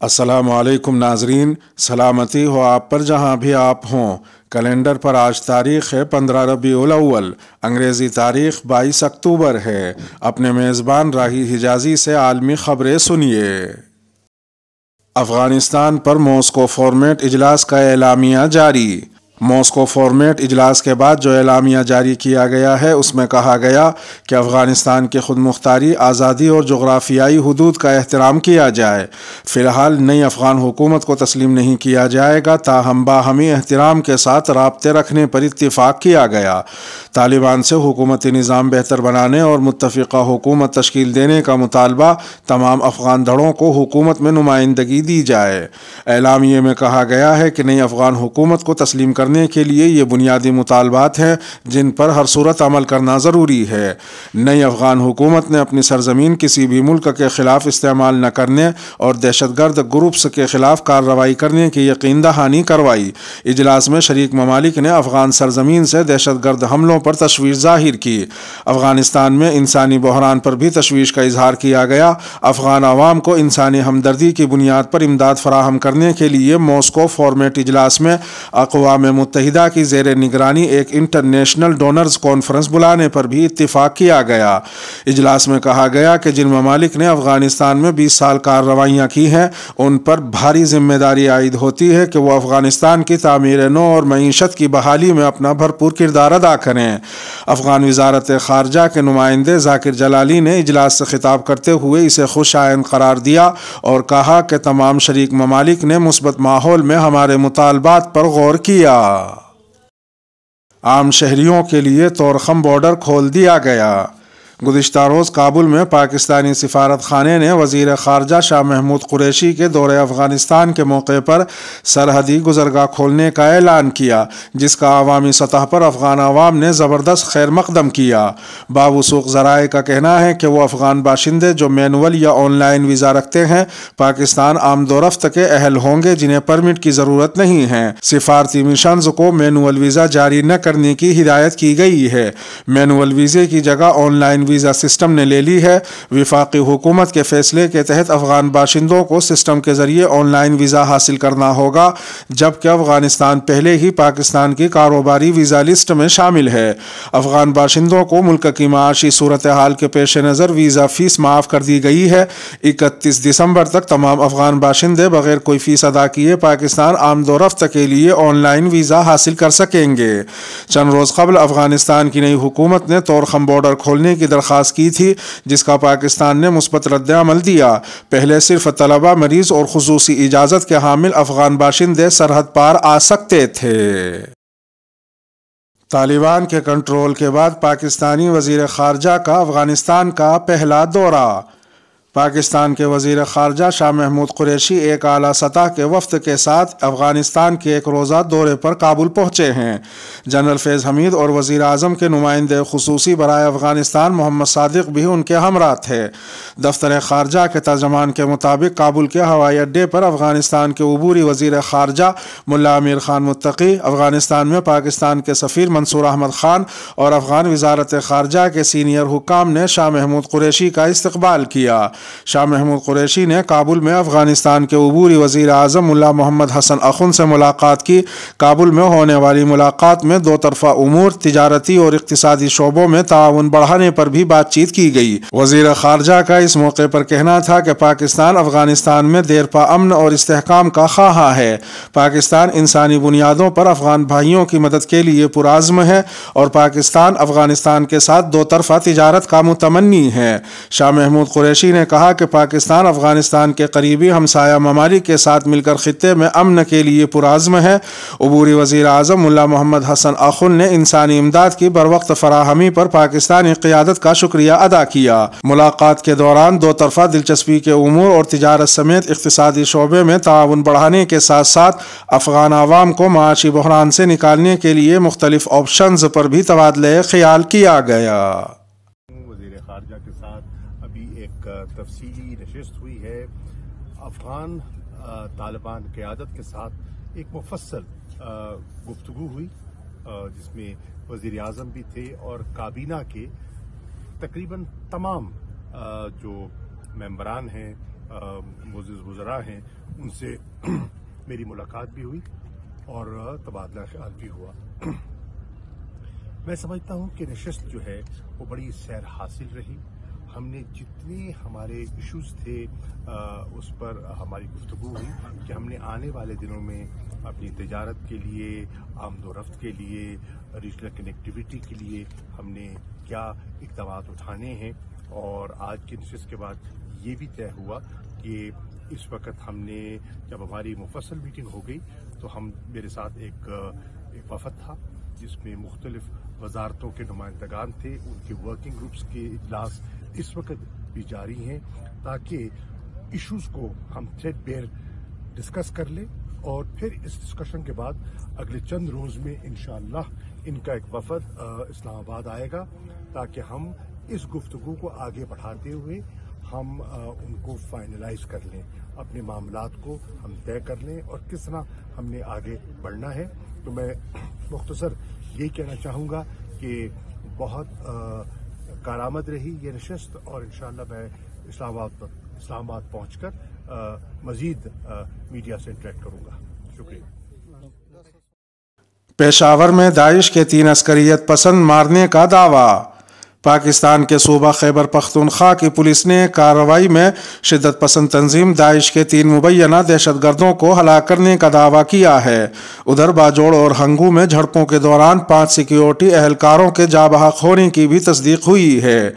السلام علیکم ناظرین، سلامتی ہو آپ پر جہاں بھی آپ ہوں۔ کیلنڈر پر آج تاریخ ہے 15 ربیع الاول، انگریزی تاریخ 22 اکتوبر ہے۔ اپنے میزبان راہی حجازی سے عالمی خبریں سنیے۔ افغانستان پر ماسکو فارمیٹ اجلاس کا اعلامیہ جاری۔ ماسکو فارمیٹ اجلاس کے بعد جو اعلامیہ جاری کیا گیا ہے اس میں کہا گیا کہ افغانستان کی خود مختاری، آزادی اور جغرافیائی حدود کا احترام کیا جائے۔ فی الحال نئی افغان حکومت کو تسلیم نہیں کیا جائے گا، تاہم باہمی احترام کے ساتھ رابطے رکھنے پر اتفاق کیا گیا۔ طالبان سے حکومتی نظام بہتر بنانے اور متفقہ حکومت تشکیل دینے کا مطالبہ، تمام افغان دھڑوں کو حکومت میں نمائندگی دی جائے۔ اعلامیے میں کہا گیا ہے کہ نئی افغان حکومت کو تسلیم کرنے کے لیے یہ بنیادی مطالبات ہیں جن پر ہر صورت عمل کرنا ضروری ہے۔ نئی افغان حکومت نے اپنی سرزمین کسی بھی ملک کے خلاف استعمال نہ کرنے اور دہشت گرد گروپس کے خلاف کارروائی کرنے کی یقین دہانی کروائی۔ اجلاس میں شریک ممالک نے افغان سرزمین سے دہشت گرد حملوں پر تشویش ظاہر کی۔ افغانستان میں انسانی بحران پر بھی تشویش کا اظہار کیا گیا۔ افغان عوام کو انسانی ہمدردی کی بنیاد پر امداد فراہم کرنے کے لیے ماسکو فارمیٹ اجلاس میں اقوام متحدہ کی زیر نگرانی ایک انٹرنیشنل ڈونرز کانفرنس بلانے پر بھی اتفاق کیا گیا۔ اجلاس میں کہا گیا کہ جن ممالک نے افغانستان میں 20 سال کارروائیاں کی ہیں ان پر بھاری ذمہ داری عائد ہوتی ہے کہ وہ افغانستان کی تعمیر نو اور معیشت کی بحالی میں اپنا بھرپور کردار ادا کریں۔ افغان وزارت خارجہ کے نمائندے ذاکر جلالی نے اجلاس سے خطاب کرتے ہوئے اسے خوش آئند قرار دیا اور کہا کہ تمام شریک ممالک نے مثبت ماحول میں ہمارے مطالبات پر غور کیا۔ عام شہریوں کے لیے طورخم بارڈر کھول دیا گیا۔ گزشتہ روز کابل میں پاکستانی سفارت خانے نے وزیر خارجہ شاہ محمود قریشی کے دورے افغانستان کے موقع پر سرحدی گزرگاہ کھولنے کا اعلان کیا، جس کا عوامی سطح پر افغان عوام نے زبردست خیر مقدم کیا۔ باوثوق ذرائع کا کہنا ہے کہ وہ افغان باشندے جو مینول یا آن لائن ویزا رکھتے ہیں پاکستان آمد و رفت کے اہل ہوں گے، جنہیں پرمٹ کی ضرورت نہیں ہے۔ سفارتی مشنز کو مینول ویزا جاری نہ کرنے کی ہدایت کی گئی ہے۔ مینول ویزے کی جگہ آن لائن ویزا سسٹم نے لے لی ہے۔ وفاقی حکومت کے فیصلے کے تحت افغان باشندوں کو سسٹم کے ذریعے آن لائن ویزا حاصل کرنا ہوگا، جبکہ افغانستان پہلے ہی پاکستان کی کاروباری ویزا لسٹ میں شامل ہے۔ افغان باشندوں کو ملک کی معاشی صورتحال کے پیش نظر ویزا فیس معاف کر دی گئی ہے۔ 31 دسمبر تک تمام افغان باشندے بغیر کوئی فیس ادا کیے پاکستان آمد و رفت کے لیے آن لائن ویزا حاصل کر سکیں گے۔ چند روز قبل افغانستان کی نئی حکومت نے طورخم بارڈر کھولنے کی درخواست کی تھی، جس کا پاکستان نے مثبت رد عمل دیا۔ پہلے صرف طلبہ، مریض اور خصوصی اجازت کے حامل افغان باشندے سرحد پار آ سکتے تھے۔ طالبان کے کنٹرول کے بعد پاکستانی وزیر خارجہ کا افغانستان کا پہلا دورہ۔ پاکستان کے وزیر خارجہ شاہ محمود قریشی ایک اعلیٰ سطح کے وفد کے ساتھ افغانستان کے ایک روزہ دورے پر کابل پہنچے ہیں۔ جنرل فیض حمید اور وزیر اعظم کے نمائندے خصوصی برائے افغانستان محمد صادق بھی ان کے ہمراہ تھے۔ دفتر خارجہ کے ترجمان کے مطابق کابل کے ہوائی اڈے پر افغانستان کے عبوری وزیر خارجہ ملا امیر خان متقی، افغانستان میں پاکستان کے سفیر منصور احمد خان اور افغان وزارت خارجہ کے سینئر حکام نے شاہ محمود قریشی کا استقبال کیا۔ شاہ محمود قریشی نے کابل میں افغانستان کے عبوری وزیر اعظم ملا محمد حسن اخن سے ملاقات کی۔ کابل میں ہونے والی ملاقات میں دو طرفہ امور، تجارتی اور اقتصادی شعبوں میں تعاون بڑھانے پر بھی بات چیت کی گئی۔ وزیر خارجہ کا اس موقع پر کہنا تھا کہ پاکستان افغانستان میں دیرپا امن اور استحکام کا خواہاں ہے۔ پاکستان انسانی بنیادوں پر افغان بھائیوں کی مدد کے لیے پرعزم ہے اور پاکستان افغانستان کے ساتھ دو طرفہ تجارت کا متمنی ہے۔ شاہ محمود قریشی نے کہا کہ پاکستان افغانستان کے قریبی ہمسایہ ممالک کے ساتھ مل کر خطے میں امن کے لیے پرعزم ہے۔ عبوری وزیر اعظم ملا محمد حسن اخن نے انسانی امداد کی بروقت فراہمی پر پاکستانی قیادت کا شکریہ ادا کیا۔ ملاقات کے دوران دو طرفہ دلچسپی کے امور اور تجارت سمیت اقتصادی شعبے میں تعاون بڑھانے کے ساتھ ساتھ افغان عوام کو معاشی بحران سے نکالنے کے لیے مختلف آپشنز پر بھی تبادلہ خیال کیا گیا۔ وزیر خارجہ کے ساتھ ابھی ایک تفصیلی نشست ہوئی ہے۔ افغان طالبان قیادت کے ساتھ ایک مفصل گفتگو ہوئی جس میں وزیر اعظم بھی تھے اور کابینہ کے تقریباً تمام جو ممبران ہیں मुअज़्ज़िज़ वज़रा हैं उनसे मेरी मुलाकात भी हुई और तबादला ख्याल भी हुआ। मैं समझता हूँ कि नशस्त जो है वो बड़ी सैर हासिल रही। हमने जितने हमारे इश्यूज़ थे उस पर हमारी गुफ्तगू हुई कि हमने आने वाले दिनों में अपनी तिजारत के लिए, आमदोरफ्त के लिए, रीजनल कनेक्टिविटी के लिए हमने क्या इक़दामात उठाने हैं। और आज की नशस्त के बाद ये भी तय हुआ कि इस वक्त हमने, जब हमारी मुफस्सल मीटिंग हो गई तो मेरे साथ एक वफद था जिसमें मुख्तलिफ वजारतों के नुमाइंदगान थे। उनके वर्किंग ग्रुप्स के इजलास इस वक्त भी जारी हैं ताकि इश्यूज़ को हम थ्रेडबेयर डिस्कस कर लें और फिर इस डिस्कशन के बाद अगले चंद रोज़ में इंशाअल्लाह इनका एक वफद इस्लामाबाद आएगा ताकि हम इस गुफ्तगू को आगे बढ़ाते हुए हम उनको फाइनलाइज कर लें, अपने मामलात को हम तय कर लें और किस तरह हमने आगे बढ़ना है। तो मैं मुख्तसर ये कहना चाहूँगा कि बहुत कारामद रही ये नशस्त और इंशाअल्लाह मैं इस्लामाबाद पहुँचकर मज़ीद मीडिया से इंटरेक्ट करूँगा। शुक्रिया। पेशावर में दाइश के 3 अस्करियत पसंद मारने का दावा। पाकिस्तान के सूबा खैबर पख्तूनख्वा की पुलिस ने कार्रवाई में शिद्दत पसंद तंजीम दाइश के 3 मुबैना दहशतगर्दों को हलाक करने का दावा किया है। उधर बाजोड़ और हंगू में झड़पों के दौरान 5 सिक्योरिटी एहलकारों के जाबहक होने की भी तस्दीक हुई है।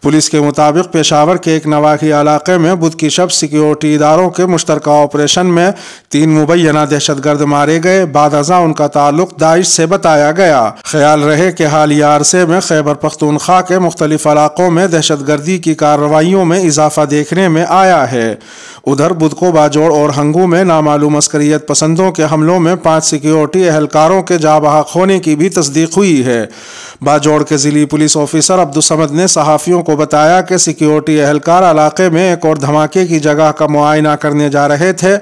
पुलिस के मुताबिक पेशावर के एक नवाही इलाके में बुध की शब सिक्योरिटी इदारों के मुश्तरका ऑपरेशन में 3 मुबैना दहशतगर्द मारे गए। बाद अज़ां उनका ताल्लुक दाइश से बताया गया। ख्याल रहे कि हालिया अरसे में खैबर पख्तूनख्वा के मुख्तलिफ इलाकों में दहशतगर्दी की कार्रवाइयों में इजाफा देखने में आया है। उधर बुध को बाजोड़ और हंगू में नामालूम अस्करियत पसंदों के हमलों में 5 सिक्योरिटी एहलकारों के जाबहक होने की भी तस्दीक हुई है। बाजोड़ के जिली पुलिस ऑफिसर अब्दुस्समद ने सहाफ़ियों को बताया कि सिक्योरिटी एहलकार इलाके में एक और धमाके की जगह का मुआयना करने जा रहे थे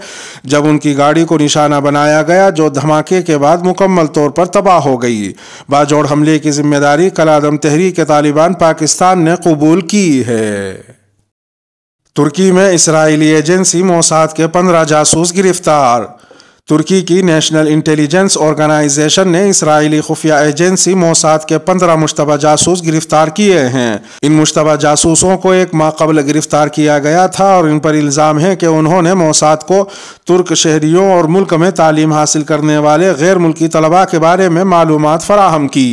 जब उनकी गाड़ी को निशाना बनाया गया, जो धमाके के बाद मुकम्मल तौर पर तबाह हो गई। बाजोड़ हमले की जिम्मेदारी कल-ए-आदम तहरीक तालिबान पाकिस्तान ने कबूल की है। तुर्की में इसराइली एजेंसी मोसाद के 15 जासूस गिरफ्तार। तुर्की की नेशनल इंटेलिजेंस ऑर्गेनाइजेशन ने इसराइली खुफिया एजेंसी मोसाद के 15 मुश्तबा जासूस गिरफ्तार किए हैं। इन मुश्तबा जासूसों को एक माह कबल गिरफ्तार किया गया था और इन पर इल्ज़ाम है कि उन्होंने मोसाद को तुर्क शहरियों और मुल्क में तालीम हासिल करने वाले गैर मुल्की तलबा के बारे में मालूमात फराहम की।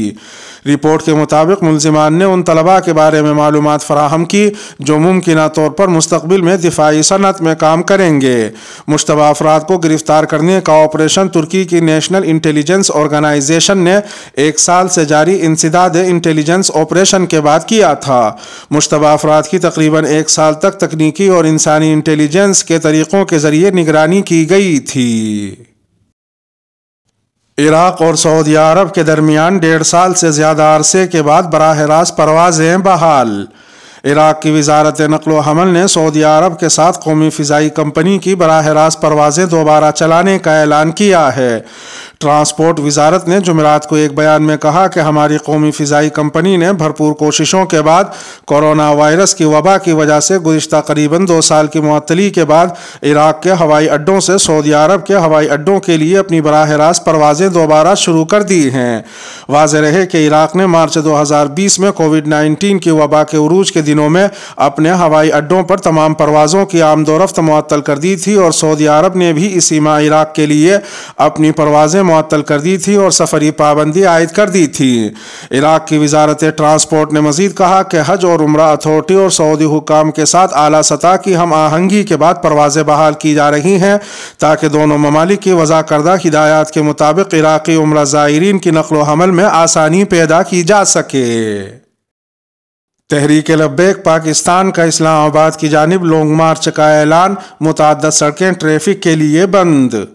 रिपोर्ट के मुताबिक मुल्जिमान ने उन तलबा के बारे में मालूमात फराहम की जो मुमकिना तौर पर मुस्तकबिल में दिफाई सनत में काम करेंगे। मुश्तबा अफराद को गिरफ्तार करने का ऑपरेशन तुर्की की नेशनल इंटेलिजेंस ऑर्गेनाइजेशन ने 1 साल से जारी इंसदाद इंटेलिजेंस ऑपरेशन के बाद किया था। मुश्तबा अफराद की तकरीबन 1 साल तक तकनीकी और इंसानी इंटेलिजेंस के तरीक़ों के जरिए निगरानी की गई थी। इराक और सऊदी अरब के दरमियान 1.5 साल से ज़्यादा अरसे के बाद बराह रास्त परवाज़ें बहाल। इराक की वजारत नक़्ल व हमल ने सऊदी अरब के साथ कौमी फ़िज़ाई कंपनी की बराह रास्त परवाज़ें दोबारा चलाने का ऐलान किया है। ट्रांसपोर्ट वजारत ने जुमेरात को एक बयान में कहा कि हमारी कौमी फ़िज़ाई कंपनी ने भरपूर कोशिशों के बाद कोरोना वायरस की वबा की वजह से गुज़िश्ता करीबन 2 साल की मुअत्तली के बाद इराक के हवाई अड्डों से सऊदी अरब के हवाई अड्डों के लिए अपनी बराह रास्त परवाज़ें दोबारा शुरू कर दी हैं। वाज़ेह रहे कि इराक ने मार्च 2020 में कोविड-19 की वबा के उरूज के दिनों में अपने हवाई अड्डों पर तमाम परवाज़ों की आमदोरफ्त मुअत्तल कर दी थी और सऊदी अरब ने भी इसी माह इराक के लिए अपनी परवाज़ें मुअत्तल कर दी थी और सफरी पाबंदी आयद कर दी थी। इराक की वजारत ट्रांसपोर्ट ने मजीद कहा कि हज और उम्रा अथॉरिटी और सऊदी हुक्काम के साथ आला सतह की हम आहंगी के बाद परवाज़ें बहाल की जा रही हैं ताकि दोनों ममालिक की वज़ा करदा हिदायत के मुताबिक इराक़ी उम्रा ज़ायरीन की नक़्ल व हमल में आसानी पैदा की जा सके। तहरीक लब्बैक पाकिस्तान का इस्लामाबाद की जानिब लॉन्ग मार्च का ऐलान, मुतअद्दिद सड़कें ट्रैफिक के लिए बंद।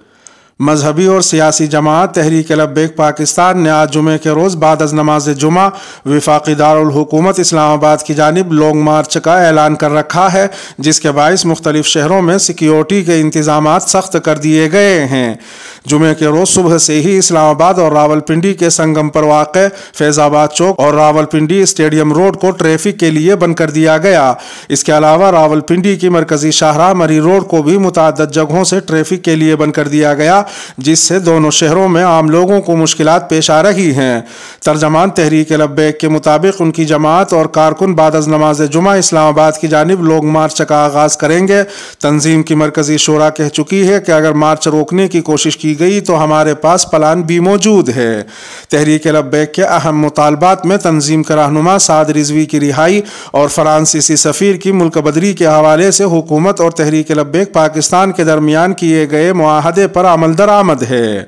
मजहबी और सियासी जमात तहरीक लब्बैक पाकिस्तान ने आज जुमे के रोज़ बाद अज़ नमाज जुमा वफाक़ी दारुल हुकूमत इस्लामाबाद की जानिब लॉन्ग मार्च का ऐलान कर रखा है, जिसके बाइस मुख्तलिफ शहरों में सिक्योरिटी के इंतज़ामात सख्त कर दिए गए हैं। जुमे के रोज सुबह से ही इस्लामाबाद और रावलपिंडी के संगम पर वाक़ फैजाबाद चौक और रावलपिंडी स्टेडियम रोड को ट्रैफिक के लिए बंद कर दिया गया। इसके अलावा रावलपिंडी की मरकजी शाहराह मरी रोड को भी मुतअद्दिद जगहों से ट्रैफिक के लिए बंद कर दिया गया, जिससे दोनों शहरों में आम लोगों को मुश्किलात पेश आ रही हैं। तर्जमान तहरीक लब्बैक के मुताबिक उनकी जमात और कारकुन बाद अज़ नमाज जुमा इस्लामाबाद की जानिब लॉन्ग मार्च का आगाज़ करेंगे। तंजीम की मरकजी शोरा कह चुकी है कि अगर मार्च रोकने की कोशिश की गई तो हमारे पास प्लान भी मौजूद है। तहरीक लब्बैक के अहम मुतालबात में तंजीम के रहनुमा साद रिजवी की रिहाई और फ्रांसीसी सफ़ीर की मुल्क बदरी के हवाले से हुकूमत और तहरीक लब्बैक पाकिस्तान के दरमियान किए गए मुआहदे पर अमल दरामद है।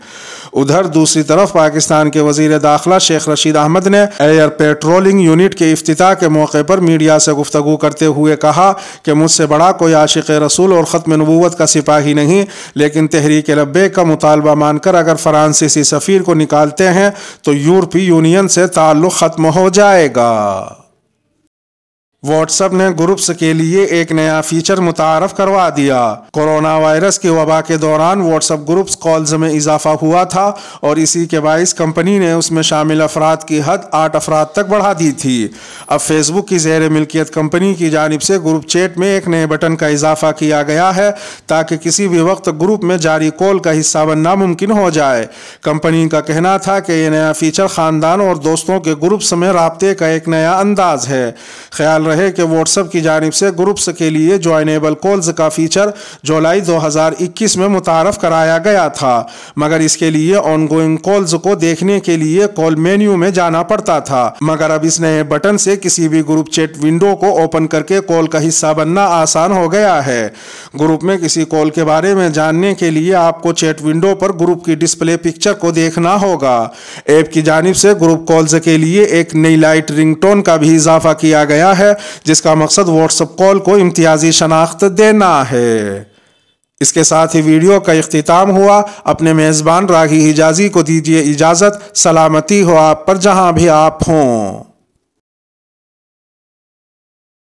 उधर दूसरी तरफ पाकिस्तान के वजीर दाखिला शेख रशीद अहमद ने एयर पेट्रोलिंग यूनिट के इफ्तिताह के मौके पर मीडिया से गुफ्तगू करते हुए कहा कि मुझसे बड़ा कोई आशिक रसूल और ख़त्म नबूवत का सिपाही नहीं, लेकिन तहरीक लब्बैक का मुतालबा मानकर अगर फ्रांसीसी सफ़ीर को निकालते हैं तो यूरोपीय यूनियन से ताल्लुक़ ख़त्म हो जाएगा। व्हाट्सएप ने ग्रुप्स के लिए एक नया फीचर मुतारफ करवा दिया। कोरोना वायरस की वबा के दौरान व्हाट्सएप ग्रुप्स कॉल्स में इजाफा हुआ था और इसी के बाइस कंपनी ने उसमें शामिल अफराद की हद 8 अफराद तक बढ़ा दी थी। अब फेसबुक की ज़ेर मिल्कियत कंपनी की जानिब से ग्रुप चैट में एक नए बटन का इजाफा किया गया है ताकि किसी भी वक्त ग्रुप में जारी कॉल का हिस्सा बनना मुमकिन हो जाए। कंपनी का कहना था कि यह नया फीचर ख़ानदान और दोस्तों के ग्रुप्स में राब्ते का एक नया अंदाज है। ख्याल रहे कि व्हाट्सएप की जानिब से ग्रुप्स के लिए ज्वाइनेबल कॉल्स का फीचर जुलाई 2021 में मुतारफ कराया गया था, मगर इसके लिए ऑनगोइंग कॉल्स को देखने के लिए कॉल मेन्यू में जाना पड़ता था। मगर अब इस नए बटन से किसी भी ग्रुप चैट विंडो को ओपन करके कॉल का हिस्सा बनना आसान हो गया है। ग्रुप में किसी कॉल के बारे में जानने के लिए आपको चैट विंडो पर ग्रुप की डिस्प्ले पिक्चर को देखना होगा। ऐप की जानिब से ग्रुप कॉल्स के लिए एक नई लाइट रिंगटोन का भी इजाफा किया गया है, जिसका मकसद व्हाट्सएप कॉल को इम्तियाजी शनाख्त देना है। इसके साथ ही वीडियो का इख्तिताम हुआ। अपने मेज़बान रागी हिजाजी को दीजिए इजाज़त। सलामती हो आप पर जहां भी आप हों।